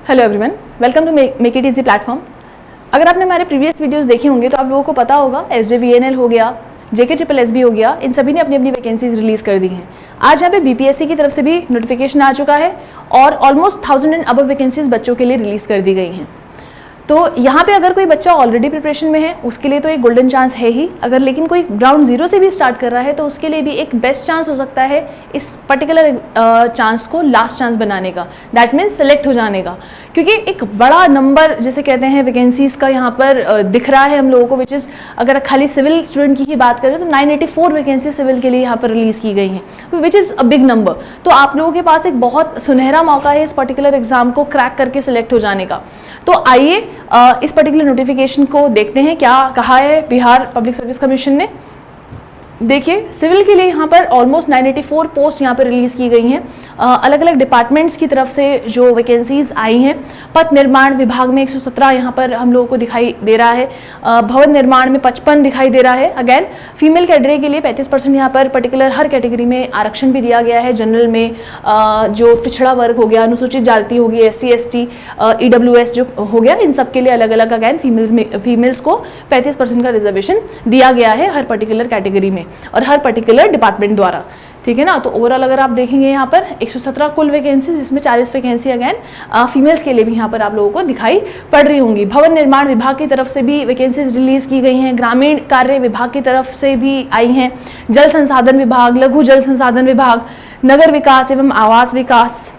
Hello everyone, welcome to make it easy platform. अगर आपने हमारे प्रीवियस वीडियोस देखे होंगे तो आप लोगों को पता होगा SJVNL हो गया, JK SSSB हो गया, इन सभी ने अपनी अपनी वैकेंसीज रिलीज कर दी हैं। आज यहाँ पे BPSC की तरफ से भी नोटिफिकेशन आ चुका है और ऑलमोस्ट 1000 एंड अबव वैकेंसीज बच्चों के लिए रिलीज कर दी गई हैं। तो यहाँ पे अगर कोई बच्चा ऑलरेडी प्रिपरेशन में है उसके लिए तो एक गोल्डन चांस है ही, अगर लेकिन कोई ग्राउंड जीरो से भी स्टार्ट कर रहा है तो उसके लिए भी एक बेस्ट चांस हो सकता है इस पर्टिकुलर चांस को लास्ट चांस बनाने का, दैट मीन्स सेलेक्ट हो जाने का। क्योंकि एक बड़ा नंबर जिसे कहते हैं वैकेंसीज का यहाँ पर दिख रहा है हम लोगों को, विच इज़ अगर खाली सिविल स्टूडेंट की ही बात करें तो 984 वैकेंसी सिविल के लिए यहाँ पर रिलीज़ की गई हैं, which is a big number. तो आप लोगों के पास एक बहुत सुनहरा मौका है इस पर्टिकुलर एग्जाम को क्रैक करके सिलेक्ट हो जाने का। तो आइए इस पर्टिकुलर नोटिफिकेशन को देखते हैं क्या कहा है बिहार पब्लिक सर्विस कमीशन ने। देखिए, सिविल के लिए यहाँ पर ऑलमोस्ट 984 पोस्ट यहाँ पर रिलीज़ की गई हैं। अलग अलग डिपार्टमेंट्स की तरफ से जो वैकेंसीज आई हैं, पथ निर्माण विभाग में 117 यहाँ पर हम लोगों को दिखाई दे रहा है, भवन निर्माण में 55 दिखाई दे रहा है। अगेन फीमेल कैटेगरी के लिए 35% यहाँ पर पर्टिकुलर हर कैटेगरी में आरक्षण भी दिया गया है। जनरल में जो पिछड़ा वर्ग हो गया, अनुसूचित जाति होगी, SC ST EWS जो हो गया, इन सब के लिए अलग अलग अगेन फीमेल्स को 35% का रिजर्वेशन दिया गया है हर पर्टिकुलर कैटेगरी में और हर पर्टिकुलर डिपार्टमेंट द्वारा। ठीक है ना। तो ओवरऑल अगर आप देखेंगे यहाँ पर 117 कुल वैकेंसी, जिसमें 40 वैकेंसी अगेन फीमेल्स के लिए भी यहाँ पर आप लोगों को दिखाई पड़ रही होंगी। भवन निर्माण विभाग की तरफ से भी वैकेंसीज रिलीज की गई हैं, ग्रामीण कार्य विभाग की तरफ से भी आई हैं, जल संसाधन विभाग, लघु जल संसाधन विभाग, नगर विकास एवं आवास विकास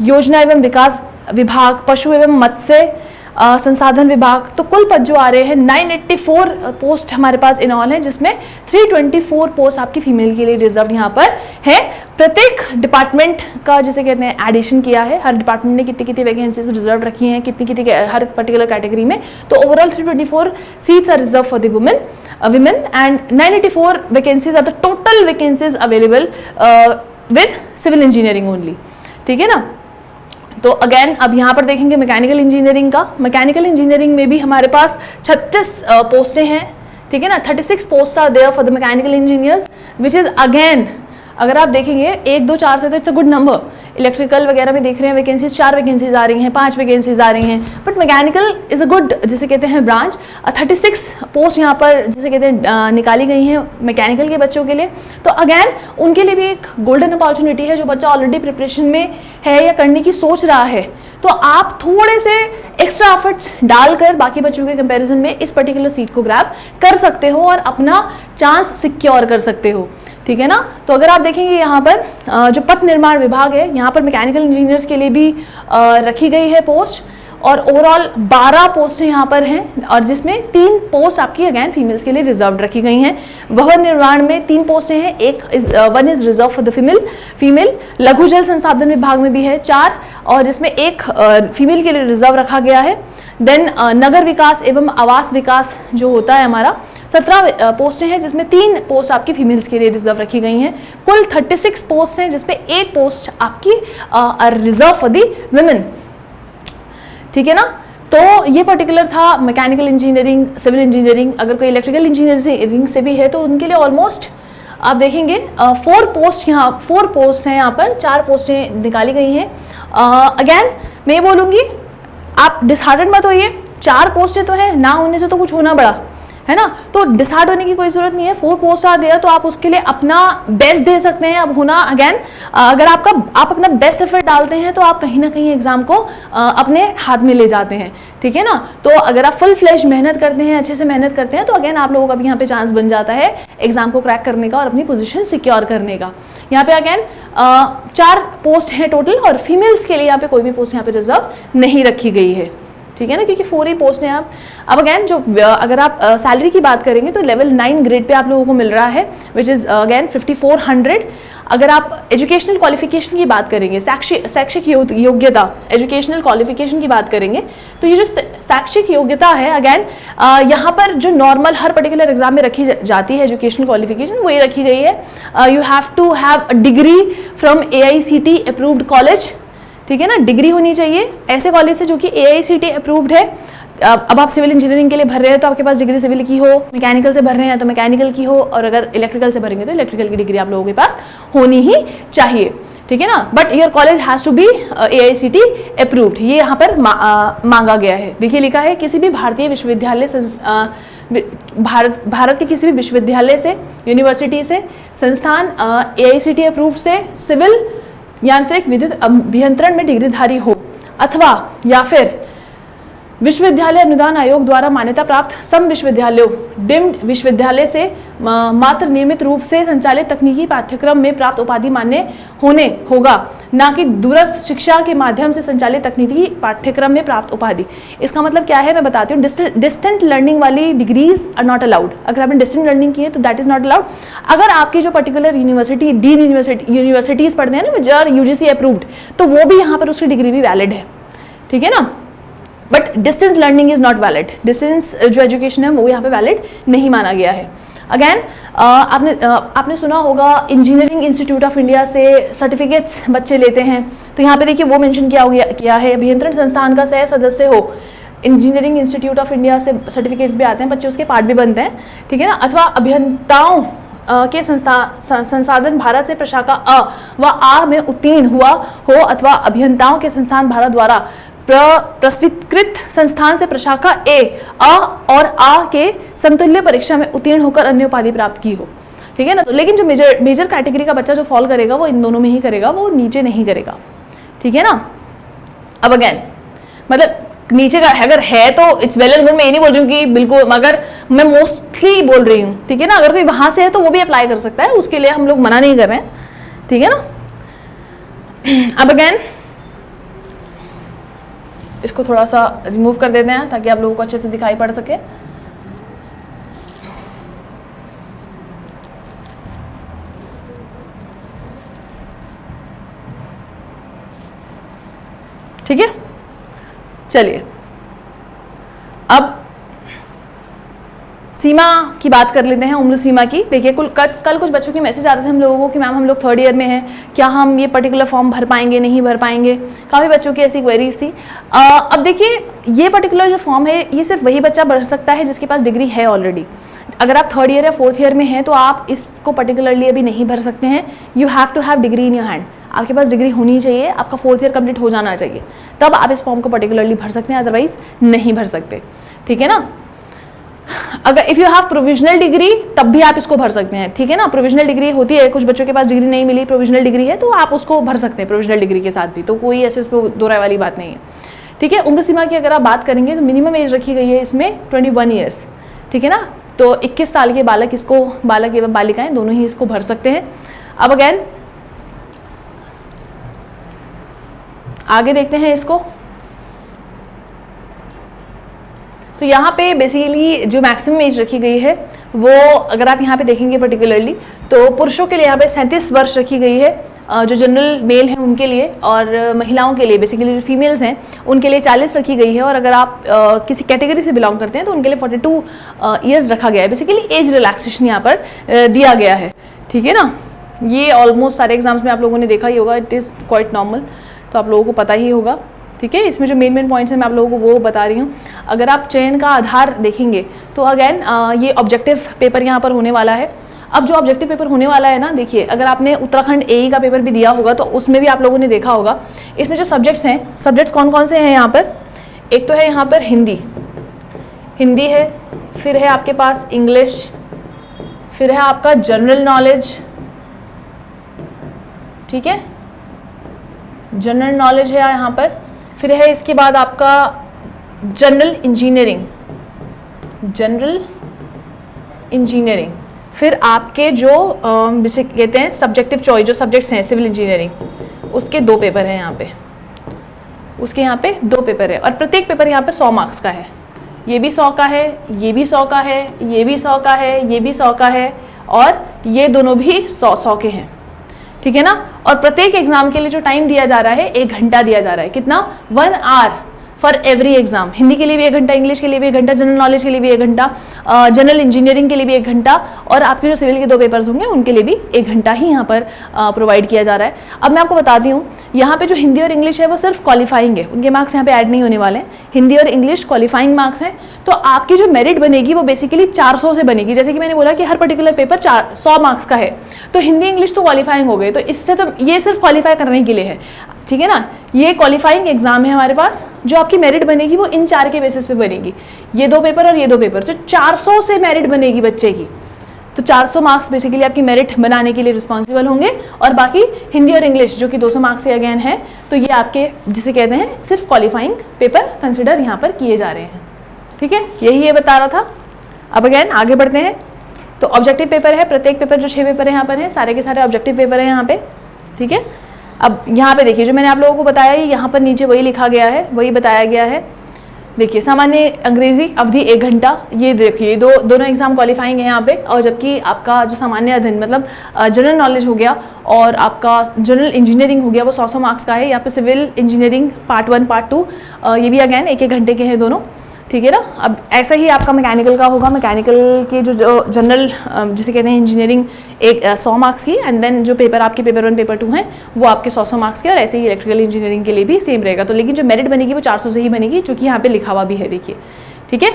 योजना एवं विकास विभाग, पशु एवं मत्स्य संसाधन विभाग। तो कुल पद जो आ रहे हैं 984 पोस्ट हमारे पास इन ऑल है, जिसमें 324 पोस्ट आपकी फीमेल के लिए रिजर्व यहाँ पर है। प्रत्येक डिपार्टमेंट का जिसे कहते हैं एडिशन किया है, हर डिपार्टमेंट ने कितनी कितनी वैकेंसीज रिजर्व रखी हैं, कितनी हर पर्टिकुलर कैटेगरी में। तो overall 324 seats are reserve for the women and 984 vacancies are the total vacancies available with civil engineering only। ठीक है ना। तो अगेन अब यहाँ पर देखेंगे मैकेनिकल इंजीनियरिंग का। मैकेनिकल इंजीनियरिंग में भी हमारे पास 36 पोस्टें हैं। ठीक है ना। 36 post are there for the mechanical engineers, which is again अगर आप देखेंगे 1 2 4 से तो it's a good number. Electrical वगैरह में देख रहे हैं वैकेंसीज 4 वैकेंसीज आ रही हैं, 5 वैकेंसीज आ रही हैं, but mechanical is a good जिसे कहते हैं ब्रांच। 36 पोस्ट यहाँ पर जिसे कहते हैं निकाली गई हैं मैकेनिकल के बच्चों के लिए। तो अगैन उनके लिए भी एक गोल्डन अपॉर्चुनिटी है। जो बच्चा ऑलरेडी प्रिपरेशन में है या करने की सोच रहा है, तो आप थोड़े से एक्स्ट्रा एफर्ट्स डालकर बाकी बच्चों के कंपैरिजन में इस पर्टिकुलर सीट को ग्रैब कर सकते हो और अपना चांस सिक्योर कर सकते हो। ठीक है ना। तो अगर आप देखेंगे यहाँ पर जो पथ निर्माण विभाग है, यहाँ पर मैकेनिकल इंजीनियर्स के लिए भी रखी गई है पोस्ट, और ओवरऑल 12 पोस्ट यहाँ पर हैं, और जिसमें 3 पोस्ट आपकी अगेन फीमेल्स के लिए रिजर्व रखी गई हैं। भवन निर्माण में 3 पोस्टें हैं, one is reserve for the female. लघु जल संसाधन विभाग में भी है 4, और जिसमें 1 फीमेल के लिए रिजर्व रखा गया है। देन नगर विकास एवं आवास विकास जो होता है हमारा 17 पोस्टें हैं, जिसमें 3 पोस्ट आपकी फीमेल्स के लिए रिजर्व रखी गई हैं। कुल 36 पोस्ट हैं, जिसमें 8 पोस्ट आपकी रिजर्व फॉर दी वुमेन। ठीक है ना। तो ये पर्टिकुलर था मैकेनिकल इंजीनियरिंग, सिविल इंजीनियरिंग। अगर कोई इलेक्ट्रिकल इंजीनियरिंग से भी है तो उनके लिए ऑलमोस्ट आप देखेंगे 4 पोस्ट हैं यहाँ पर, 4 पोस्टें निकाली गई हैं। अगेन मैं ये बोलूँगी, आप डिसहार्टेड मत होइए, 4 पोस्टें तो हैं, ना होने से तो कुछ होना बड़ा है ना। तो डिसाइड होने की कोई जरूरत नहीं है। 4 पोस्ट आ दिया तो आप उसके लिए अपना बेस्ट दे सकते हैं। अब होना अगेन अगर आप अपना बेस्ट एफर्ट डालते हैं तो आप कहीं ना कहीं एग्जाम को अपने हाथ में ले जाते हैं। ठीक है ना। तो अगर आप फुल फ्लैश मेहनत करते हैं, अच्छे से मेहनत करते हैं, तो अगेन आप लोगों का भी यहाँ पे चांस बन जाता है एग्जाम को क्रैक करने का और अपनी पोजीशन सिक्योर करने का। यहाँ पे अगेन 4 पोस्ट हैं टोटल, और फीमेल्स के लिए यहाँ पे कोई भी पोस्ट यहाँ पे रिजर्व नहीं रखी गई है। ठीक है ना, क्योंकि 4 ही पोस्ट हैं। आप अब अगेन जो अगर आप सैलरी की बात करेंगे तो लेवल 9 ग्रेड पे आप लोगों को मिल रहा है, विच इज़ अगेन 5400। अगर आप एजुकेशनल क्वालिफिकेशन की बात करेंगे, शैक्षिक योग्यता, एजुकेशनल क्वालिफिकेशन की बात करेंगे, तो ये जो शैक्षिक योग्यता है अगेन यहाँ पर जो नॉर्मल हर पर्टिकुलर एग्जाम में रखी जाती है एजुकेशनल क्वालिफिकेशन, वो ये रखी गई है। You have to have a degree from AICT approved college. ठीक है ना। डिग्री होनी चाहिए ऐसे कॉलेज से जो कि AICT अप्रूव्ड है। अब आप सिविल इंजीनियरिंग के लिए भर रहे हैं तो आपके पास डिग्री सिविल की हो, मैकेनिकल से भर रहे हैं तो मैकेनिकल की हो, और अगर इलेक्ट्रिकल से भरेंगे तो इलेक्ट्रिकल की डिग्री आप लोगों के पास होनी ही चाहिए। ठीक है ना, but your college has to be AICT approved, ये यहाँ पर मांगा गया है। देखिए लिखा है किसी भी भारतीय विश्वविद्यालय भारत के किसी भी विश्वविद्यालय से, यूनिवर्सिटी से, संस्थान AICT अप्रूव्ड से सिविल, यांत्रिक, विद्युत अभियंत्रण में डिग्रीधारी हो अथवा या फिर विश्वविद्यालय अनुदान आयोग द्वारा मान्यता प्राप्त सम विश्वविद्यालयों, डिम्ड विश्वविद्यालय से मात्र नियमित रूप से संचालित तकनीकी पाठ्यक्रम में प्राप्त उपाधि मान्य होने होगा, ना कि दूरस्थ शिक्षा के माध्यम से संचालित तकनीकी पाठ्यक्रम में प्राप्त उपाधि। इसका मतलब क्या है मैं बताती हूँ। डिस्टेंट लर्निंग वाली डिग्रीज आर नॉट अलाउड। अगर आपने डिस्टेंट लर्निंग की है तो दैट इज नॉट अलाउड। अगर आपकी जो पर्टिकुलर यूनिवर्सिटी, डीन यूनिवर्सिटीज पढ़ते हैं ना जो आर UGC अप्रूव्ड, तो वो भी यहाँ पर उसकी डिग्री भी वैलिड है, ठीक है ना। But distance learning is not valid, distance जो एजुकेशन है वो यहाँ पे वैलिड नहीं माना गया है। अगेन आपने सुना होगा इंजीनियरिंग इंस्टीट्यूट ऑफ इंडिया से सर्टिफिकेट्स बच्चे लेते हैं, तो यहाँ पे देखिए वो मेंशन किया है अभियंत्रण संस्थान का सह सदस्य हो। इंजीनियरिंग इंस्टीट्यूट ऑफ इंडिया से सर्टिफिकेट्स भी आते हैं, बच्चे उसके पार्ट भी बनते हैं, ठीक है ना। अथवा अभियंताओं के संसाधन भारत से प्रशाखा अ व आ में उत्तीर्ण हुआ हो अथवा अभियंताओं के संस्थान भारत द्वारा प्रस्वीकृत संस्थान से प्रशाखा ए अ और आ के समतुल्य परीक्षा में उत्तीर्ण होकर अन्य उपाधि प्राप्त की हो, ठीक है ना। तो लेकिन जो मेजर कैटेगरी का बच्चा जो फॉल करेगा वो इन दोनों में ही करेगा, वो नीचे नहीं करेगा, ठीक है ना। अब अगेन मतलब नीचे का अगर है तो इट्स वेल एंड गुड, मैं ये नहीं बोल रही हूँ कि बिल्कुल, मगर मैं मोस्टली बोल रही हूँ, ठीक है ना। अगर कोई वहां से है तो वो भी अप्लाई कर सकता है, उसके लिए हम लोग मना नहीं कर रहे हैं, ठीक है ना। अब अगेन इसको थोड़ा सा रिमूव कर देते हैं ताकि आप लोगों को अच्छे से दिखाई पड़ सके। ठीक है, चलिए अब सीमा की बात कर लेते हैं, उम्र सीमा की। देखिए कल कुछ बच्चों के मैसेज आ रहे थे हम लोगों को कि मैम हम लोग 3rd ईयर में हैं, क्या हम ये पर्टिकुलर फॉर्म भर पाएंगे, नहीं भर पाएंगे। काफ़ी बच्चों की ऐसी क्वेरीज थी। अब देखिए ये पर्टिकुलर जो फॉर्म है ये सिर्फ वही बच्चा भर सकता है जिसके पास डिग्री है ऑलरेडी। अगर आप 3rd ईयर या 4th ईयर में हैं तो आप इसको पर्टिकुलरली अभी नहीं भर सकते हैं। You have to have degree in your hand, आपके पास डिग्री होनी चाहिए, आपका 4th ईयर कंप्लीट हो जाना चाहिए, तब आप इस फॉर्म को पर्टिकुलरली भर सकते हैं, अदरवाइज नहीं भर सकते, ठीक है ना। अगर if you have provisional degree तब भी आप इसको भर सकते हैं, ठीक है ना। प्रोविजनल डिग्री होती है, कुछ बच्चों के पास डिग्री नहीं मिली, प्रोविजनल डिग्री है तो आप उसको भर सकते हैं प्रोविजनल डिग्री के साथ भी, तो कोई ऐसे उस पर दो राय वाली बात नहीं है, ठीक है। उम्र सीमा की अगर आप बात करेंगे तो मिनिमम एज रखी गई है इसमें 21 ईयर्स, ठीक है ना। तो 21 साल के बालक इसको, बालक एवं बालिकाएं दोनों ही इसको भर सकते हैं। अब अगेन आगे देखते हैं इसको। तो यहाँ पे बेसिकली जो मैक्सिमम एज रखी गई है वो अगर आप यहाँ पे देखेंगे पर्टिकुलरली तो पुरुषों के लिए यहाँ पे 37 वर्ष रखी गई है, जो जनरल मेल हैं उनके लिए, और महिलाओं के लिए बेसिकली जो फीमेल्स हैं उनके लिए 40 रखी गई है, और अगर आप किसी कैटेगरी से बिलोंग करते हैं तो उनके लिए 42 ईयर्स रखा गया है। बेसिकली एज रिलैक्सेशन यहाँ पर दिया गया है, ठीक है ना। ये ऑलमोस्ट सारे एग्जाम्स में आप लोगों ने देखा ही होगा, इट इज़ क्वाइट नॉर्मल, तो आप लोगों को पता ही होगा, ठीक है। इसमें जो मेन पॉइंट्स हैं मैं आप लोगों को वो बता रही हूँ। अगर आप चयन का आधार देखेंगे तो अगेन ये ऑब्जेक्टिव पेपर यहाँ पर होने वाला है। अब जो ऑब्जेक्टिव पेपर होने वाला है ना, देखिए अगर आपने उत्तराखंड AE का पेपर भी दिया होगा तो उसमें भी आप लोगों ने देखा होगा, इसमें जो सब्जेक्ट्स हैं, सब्जेक्ट्स कौन कौन से हैं यहाँ पर, एक तो है यहाँ पर हिंदी है, फिर है आपके पास इंग्लिश, फिर है आपका जनरल नॉलेज, ठीक है, जनरल नॉलेज है यहाँ पर, फिर है इसके बाद आपका जनरल इंजीनियरिंग, फिर आपके जो जिसे कहते हैं सब्जेक्टिव चॉइस, जो सब्जेक्ट्स हैं सिविल इंजीनियरिंग, उसके 2 पेपर हैं यहाँ पे, उसके यहाँ पे 2 पेपर है, और प्रत्येक पेपर यहाँ पे 100 मार्क्स का है। ये भी 100 का है, ये भी 100 का है, ये भी 100 का है, ये भी 100 का है, और ये दोनों भी 100 के हैं, ठीक है ना। और प्रत्येक एग्जाम के लिए जो टाइम दिया जा रहा है 1 घंटा दिया जा रहा है, कितना, 1 hour. For every exam. Hindi के लिए भी 1 घंटा, इंग्लिश के लिए भी 1 घंटा, जनरल नॉलेज के लिए भी 1 घंटा, जनरल इंजीनियरिंग के लिए भी 1 घंटा, और आपके जो सिविल के 2 पेपर्स होंगे उनके लिए भी 1 घंटा ही यहाँ पर प्रोवाइड किया जा रहा है। अब मैं आपको बताती हूँ, यहाँ पे जो हिंदी और इंग्लिश है वो सिर्फ क्वालिफाइंग है, उनके मार्क्स यहाँ पे ऐड नहीं होने वाले हैं। हिंदी और इंग्लिश क्वालिफाइंग मार्क्स हैं, तो आपकी जो मेरिट बनेगी वो बेसिकली 400 से बनेगी। जैसे कि मैंने बोला कि हर पर्टिकुलर पेपर 100 मार्क्स का है, तो हिंदी इंग्लिश तो क्वालिफाइंग हो गए, तो इससे तो ये सिर्फ क्वालिफाई करने के लिए है, ठीक है ना। ये क्वालिफाइंग एग्जाम है हमारे पास, जो आपकी मेरिट बनेगी वो इन 4 के बेसिस पे बनेगी, ये 2 पेपर और ये 2 पेपर, तो 400 से मेरिट बनेगी बच्चे की। तो 400 मार्क्स बेसिकली आपकी मेरिट बनाने के लिए रिस्पॉन्सिबल होंगे, और बाकी हिंदी और इंग्लिश जो कि 200 मार्क्स से अगेन है, तो ये आपके जिसे कहते हैं सिर्फ क्वालिफाइंग पेपर कंसिडर यहाँ पर किए जा रहे हैं, ठीक है। यही ये बता रहा था। अब अगेन आगे बढ़ते हैं। तो ऑब्जेक्टिव पेपर है, प्रत्येक पेपर जो 6 पेपर है यहाँ पर है, सारे के सारे ऑब्जेक्टिव पेपर है यहाँ पे, ठीक है। अब यहाँ पे देखिए, जो मैंने आप लोगों को बताया यहाँ पर नीचे वही लिखा गया है, वही बताया गया है। देखिए, सामान्य अंग्रेजी अवधि 1 घंटा, ये देखिए दोनों एग्जाम क्वालिफाइंग है यहाँ पे, और जबकि आपका जो सामान्य अध्ययन मतलब जनरल नॉलेज हो गया और आपका जनरल इंजीनियरिंग हो गया वो 100 मार्क्स का है। यहाँ पे सिविल इंजीनियरिंग पार्ट 1 पार्ट 2 ये भी अगेन 1-1 घंटे के हैं दोनों, ठीक है ना। अब ऐसा ही आपका मैकेनिकल का होगा, मैकेनिकल के जो जनरल जिसे कहते हैं इंजीनियरिंग 100 मार्क्स की, एंड देन जो पेपर आपके पेपर 1 पेपर 2 हैं वो आपके 100 मार्क्स के, और ऐसे ही इलेक्ट्रिकल इंजीनियरिंग के लिए भी सेम रहेगा। तो लेकिन जो मेरिट बनेगी वो 400 से ही बनेगी, जो कि यहाँ पे लिखा हुआ भी है, देखिए, ठीक है।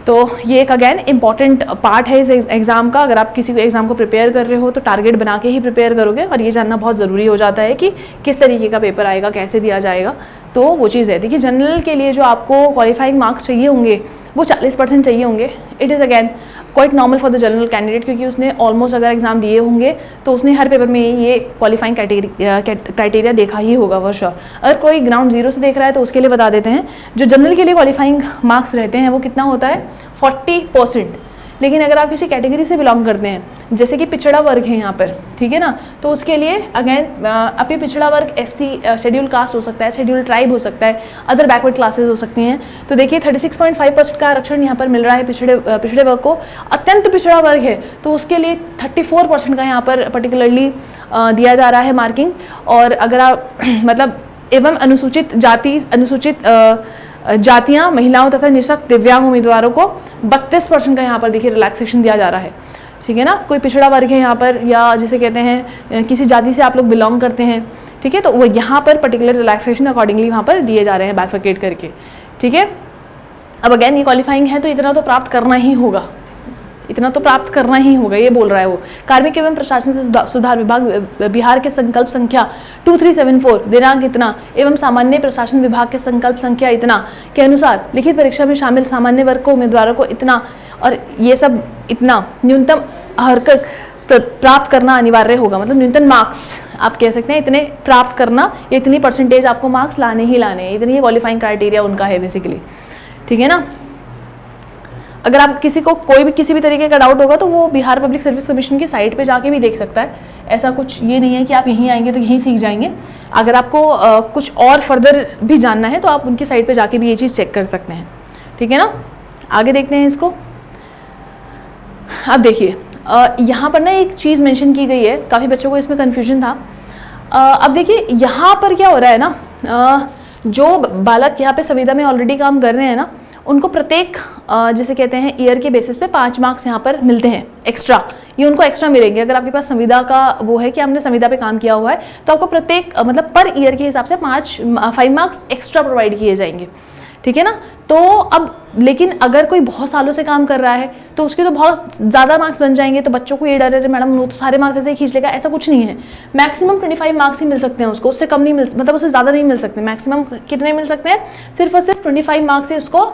तो ये एक अगेन इंपॉर्टेंट पार्ट है इस एग्ज़ाम का। अगर आप किसी एग्ज़ाम को प्रिपेयर कर रहे हो तो टारगेट बना के ही प्रिपेयर करोगे, और ये जानना बहुत ज़रूरी हो जाता है कि किस तरीके का पेपर आएगा, कैसे दिया जाएगा, तो वो चीज़ है। देखिए, जनरल के लिए जो आपको क्वालिफाइंग मार्क्स चाहिए होंगे वो 40% चाहिए होंगे। It is again quite normal for the general candidate, क्योंकि उसने ऑलमोस्ट अगर एग्जाम दिए होंगे तो उसने हर पेपर में ये क्वालिफाइंग क्राइटेरिया देखा ही होगा फॉर श्योर। अगर कोई ग्राउंड जीरो से देख रहा है तो उसके लिए बता देते हैं, जो जनरल के लिए क्वालिफाइंग मार्क्स रहते हैं वो कितना होता है, 40%। लेकिन अगर आप किसी कैटेगरी से बिलोंग करते हैं, जैसे कि पिछड़ा वर्ग है यहाँ पर, ठीक है ना, तो उसके लिए अगेन अब ये पिछड़ा वर्ग SC शेड्यूल कास्ट हो सकता है, शेड्यूल ट्राइब हो सकता है, अदर बैकवर्ड क्लासेस हो सकती हैं। तो देखिए 36.5% का आरक्षण यहाँ पर मिल रहा है पिछड़े वर्ग को। अत्यंत पिछड़ा वर्ग है तो उसके लिए 34% का यहाँ पर पर्टिकुलरली दिया जा रहा है मार्किंग। और अगर आप मतलब एवं अनुसूचित जाति, अनुसूचित जातियां, महिलाओं तथा निःशक्त दिव्यांग उम्मीदवारों को 32% का यहाँ पर देखिए रिलैक्सेशन दिया जा रहा है, ठीक है ना। कोई पिछड़ा वर्ग है यहाँ पर, या जिसे कहते हैं किसी जाति से आप लोग बिलोंग करते हैं, ठीक है, तो वो यहाँ पर पर्टिकुलर रिलैक्सेशन अकॉर्डिंगली वहाँ पर दिए जा रहे हैं बाइफरकेट करके, ठीक है। अब अगेन ये क्वालिफाइंग है तो इतना तो प्राप्त करना ही होगा, इतना तो प्राप्त करना ही होगा, ये बोल रहा है वो। कार्मिक एवं प्रशासनिक सुधार विभाग बिहार के संकल्प संख्या 2374 दिनांक इतना एवं सामान्य प्रशासन विभाग के संकल्प संख्या इतना के अनुसार लिखित परीक्षा में शामिल सामान्य वर्ग को उम्मीदवारों को इतना, और ये सब इतना न्यूनतम हरकत प्राप्त करना अनिवार्य होगा। मतलब न्यूनतम मार्क्स आप कह सकते हैं इतने प्राप्त करना, इतनी परसेंटेज आपको मार्क्स लाने ही लाने हैं, इतनी क्वालिफाइंग क्राइटेरिया उनका है बेसिकली, ठीक है ना। अगर आप किसी को कोई भी किसी भी तरीके का डाउट होगा तो वो बिहार पब्लिक सर्विस कमीशन की साइट पे जाके भी देख सकता है। ऐसा कुछ ये नहीं है कि आप यहीं आएंगे तो यहीं सीख जाएंगे। अगर आपको कुछ और फर्दर भी जानना है तो आप उनकी साइट पे जाके भी ये चीज़ चेक कर सकते हैं, ठीक है ना। आगे देखते हैं इसको। अब देखिए यहाँ पर ना एक चीज़ मेंशन की गई है, काफ़ी बच्चों को इसमें कन्फ्यूजन था। अब देखिए यहाँ पर क्या हो रहा है ना, जो बालक यहाँ पे संविदा में ऑलरेडी काम कर रहे हैं ना, उनको प्रत्येक जैसे कहते हैं ईयर के बेसिस पे 5 मार्क्स यहाँ पर मिलते हैं एक्स्ट्रा, ये उनको एक्स्ट्रा मिलेंगे। अगर आपके पास संविदा का वो है कि आपने संविदा पे काम किया हुआ है तो आपको प्रत्येक मतलब पर ईयर के हिसाब से 5 मार्क्स एक्स्ट्रा प्रोवाइड किए जाएंगे, ठीक है ना। तो अब लेकिन अगर कोई बहुत सालों से काम कर रहा है तो उसके तो बहुत ज़्यादा मार्क्स बन जाएंगे। तो बच्चों को ये डर है मैडम वो तो सारे मार्क्स ऐसे ही खींच लेगा, ऐसा कुछ नहीं है। मैक्सिमम 25 मार्क्स ही मिल सकते हैं उसको, उससे कम नहीं मिल, मतलब उससे ज़्यादा नहीं मिल सकते। मैक्सिमम कितने मिल सकते हैं, सिर्फ और सिर्फ 25 मार्क्स से उसको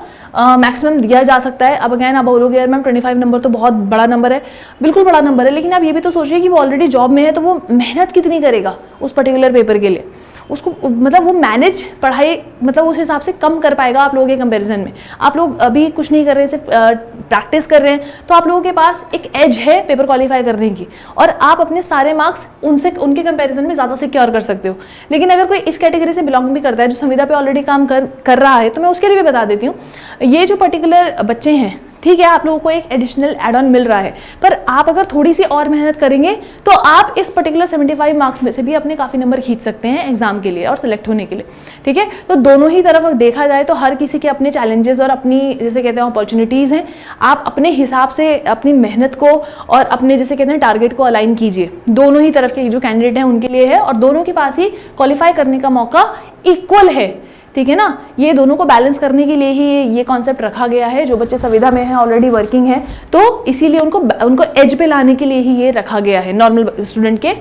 मैक्सिमम दिया जा सकता है। अब अगैन आप बोलोगे यार मैम 25 नंबर तो बहुत बड़ा नंबर है, बिल्कुल बड़ा नंबर है, लेकिन आप ये भी तो सोचिए कि वो ऑलरेडी जॉब में है तो वो मेहनत कितनी करेगा उस पर्टिकुलर पेपर के लिए। उसको मतलब वो मैनेज पढ़ाई मतलब उस हिसाब से कम कर पाएगा आप लोगों के कंपैरिजन में। आप लोग अभी कुछ नहीं कर रहे, सिर्फ प्रैक्टिस कर रहे हैं, तो आप लोगों के पास एक एज है पेपर क्वालिफाई करने की, और आप अपने सारे मार्क्स उनके कंपैरिजन में ज़्यादा सिक्योर कर सकते हो। लेकिन अगर कोई इस कैटेगरी से बिलोंग भी करता है जो संविदा पे ऑलरेडी काम कर रहा है, तो मैं उसके लिए भी बता देती हूँ। ये जो पर्टिकुलर बच्चे हैं ठीक है, आप लोगों को एक एडिशनल एड ऑन मिल रहा है, पर आप अगर थोड़ी सी और मेहनत करेंगे तो आप इस पर्टिकुलर 75 मार्क्स में से भी अपने काफ़ी नंबर खींच सकते हैं एग्जाम के लिए और सिलेक्ट होने के लिए। ठीक है, तो दोनों ही तरफ अगर देखा जाए तो हर किसी के अपने चैलेंजेस और अपनी जैसे कहते हैं अपॉर्चुनिटीज़ हैं। आप अपने हिसाब से अपनी मेहनत को और अपने जैसे कहते हैं टारगेट को अलाइन कीजिए। दोनों ही तरफ के जो कैंडिडेट हैं उनके लिए है और दोनों के पास ही क्वालिफाई करने का मौका इक्वल है। ठीक है ना, ये दोनों को बैलेंस करने के लिए ही ये कॉन्सेप्ट रखा गया है। जो बच्चे संविदा में हैं, ऑलरेडी वर्किंग है, तो इसीलिए उनको एज पे लाने के लिए ही ये रखा गया है नॉर्मल स्टूडेंट के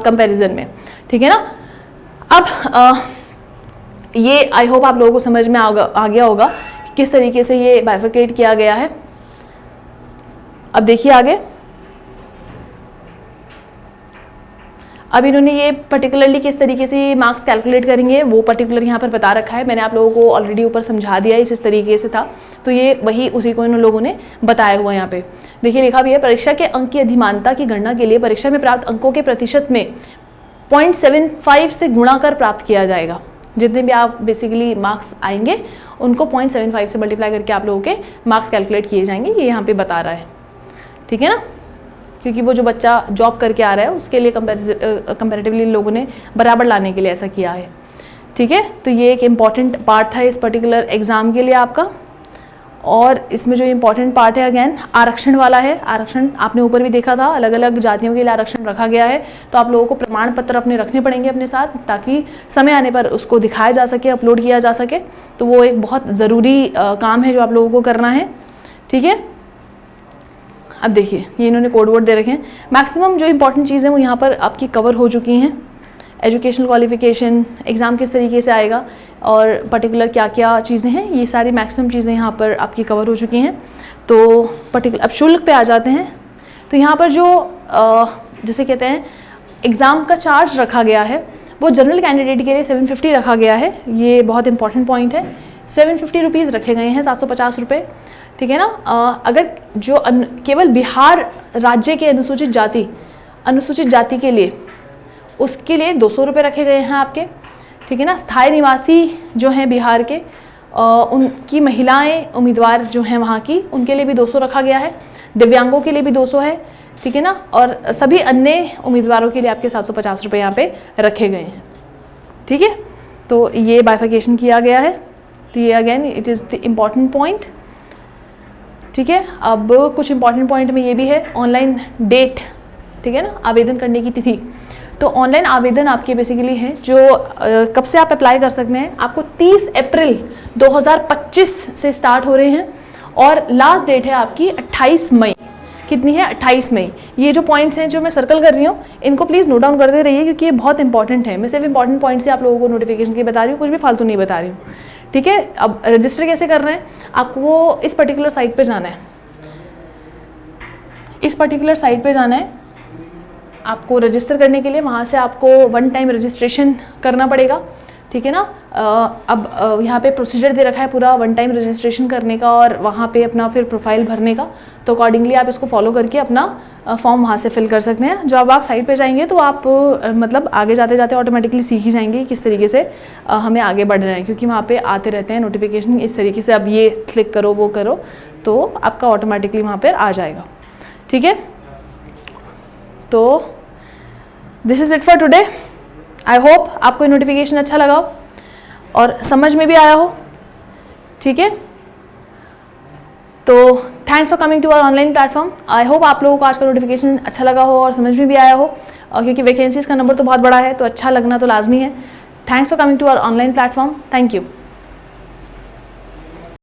कंपैरिजन में। ठीक है ना, अब ये आई होप आप लोगों को समझ में आ गया होगा किस तरीके से ये बाइफरकेट किया गया है। अब देखिए आगे, अब इन्होंने ये पर्टिकुलरली किस तरीके से मार्क्स कैलकुलेट करेंगे वो पर्टिकुलर यहाँ पर बता रखा है। मैंने आप लोगों को ऑलरेडी ऊपर समझा दिया है, इस तरीके से था, तो ये वही उसी को इन लोगों ने बताया हुआ यहाँ पे। देखिए लिखा भी है, परीक्षा के अंक की अधिमानता की गणना के लिए परीक्षा में प्राप्त अंकों के प्रतिशत में 0.75 से गुणा कर प्राप्त किया जाएगा। जितने भी आप बेसिकली मार्क्स आएंगे उनको 0.75 से मल्टीप्लाई करके आप लोगों के मार्क्स कैलकुलेट किए जाएंगे, ये यहाँ पे बता रहा है। ठीक है ना, क्योंकि वो जो बच्चा जॉब करके आ रहा है उसके लिए कंपैरेटिवली लोगों ने बराबर लाने के लिए ऐसा किया है। ठीक है, तो ये एक इम्पॉर्टेंट पार्ट था इस पर्टिकुलर एग्ज़ाम के लिए आपका। और इसमें जो इम्पॉर्टेंट पार्ट है अगेन आरक्षण वाला है। आरक्षण आपने ऊपर भी देखा था, अलग अलग जातियों के लिए आरक्षण रखा गया है, तो आप लोगों को प्रमाण पत्र अपने रखने पड़ेंगे अपने साथ, ताकि समय आने पर उसको दिखाया जा सके, अपलोड किया जा सके। तो वो एक बहुत ज़रूरी काम है जो आप लोगों को करना है। ठीक है, अब देखिए ये इन्होंने कोड वर्ड दे रखे हैं। मैक्सिमम जो इंपॉर्टेंट चीज़ें वो यहाँ पर आपकी कवर हो चुकी हैं। एजुकेशनल क्वालिफिकेशन, एग्ज़ाम किस तरीके से आएगा और पर्टिकुलर क्या क्या चीज़ें हैं, ये सारी मैक्सिमम चीज़ें यहाँ पर आपकी कवर हो चुकी हैं। तो पर्टिकुलर अब शुल्क पे आ जाते हैं। तो यहाँ पर जो जैसे कहते हैं एग्ज़ाम का चार्ज रखा गया है वो जनरल कैंडिडेट के लिए 750 रखा गया है। ये बहुत इंपॉर्टेंट पॉइंट है। 750 रुपीज़ रखे गए हैं, 750 रुपये। ठीक है ना, अगर जो केवल बिहार राज्य के अनुसूचित जाति के लिए उसके लिए 200 रुपये रखे गए हैं आपके। ठीक है ना, स्थायी निवासी जो हैं बिहार के उनकी महिलाएं उम्मीदवार जो हैं वहाँ की, उनके लिए भी 200 रखा गया है। दिव्यांगों के लिए भी 200 है। ठीक है ना, और सभी अन्य उम्मीदवारों के लिए आपके 750 रुपये यहाँ पे रखे गए हैं। ठीक है, तो ये बाइफिकेशन किया गया है। तो ये again it is the important point. ठीक है, अब कुछ इंपॉर्टेंट पॉइंट में ये भी है ऑनलाइन डेट। ठीक है ना, आवेदन करने की तिथि। तो ऑनलाइन आवेदन आपके बेसिकली हैं जो कब से आप अप्लाई कर सकते हैं, आपको 30 अप्रैल 2025 से स्टार्ट हो रहे हैं और लास्ट डेट है आपकी 28 मई। कितनी है? 28 मई। ये जो पॉइंट्स हैं जो मैं सर्कल कर रही हूँ इनको प्लीज़ नोट डाउन करते रहिए, क्योंकि ये बहुत इंपॉर्टेंट है। मैं सिर्फ इंपॉर्टेंट पॉइंट्स से आप लोगों को नोटिफिकेशन की बता रही हूँ, कुछ भी फालतू नहीं बता रही हूँ। ठीक है, अब रजिस्टर कैसे करना है, आपको इस पर्टिकुलर साइट पे जाना है। इस पर्टिकुलर साइट पे जाना है आपको रजिस्टर करने के लिए। वहाँ से आपको 1 टाइम रजिस्ट्रेशन करना पड़ेगा। ठीक है ना, अब यहाँ पे प्रोसीजर दे रखा है पूरा 1 टाइम रजिस्ट्रेशन करने का और वहाँ पे अपना फिर प्रोफाइल भरने का। तो अकॉर्डिंगली आप इसको फॉलो करके अपना फॉर्म वहाँ से फिल कर सकते हैं। जो अब आप साइट पे जाएंगे तो आप मतलब आगे जाते जाते ऑटोमेटिकली सीख ही जाएंगे किस तरीके से हमें आगे बढ़ना है, क्योंकि वहाँ पे आते रहते हैं नोटिफिकेशन इस तरीके से, अब ये क्लिक करो वो करो, तो आपका ऑटोमेटिकली वहाँ पर आ जाएगा। ठीक है, तो this is it for today. I hope आपको नोटिफिकेशन अच्छा लगा हो और समझ में भी आया हो। ठीक है, तो thanks for coming to our online platform. I hope आप लोगों को आज का नोटिफिकेशन अच्छा लगा हो और समझ में भी आया हो, क्योंकि वैकेंसीज का नंबर तो बहुत बड़ा है तो अच्छा लगना तो लाजमी है। Thanks for coming to our online platform. Thank you.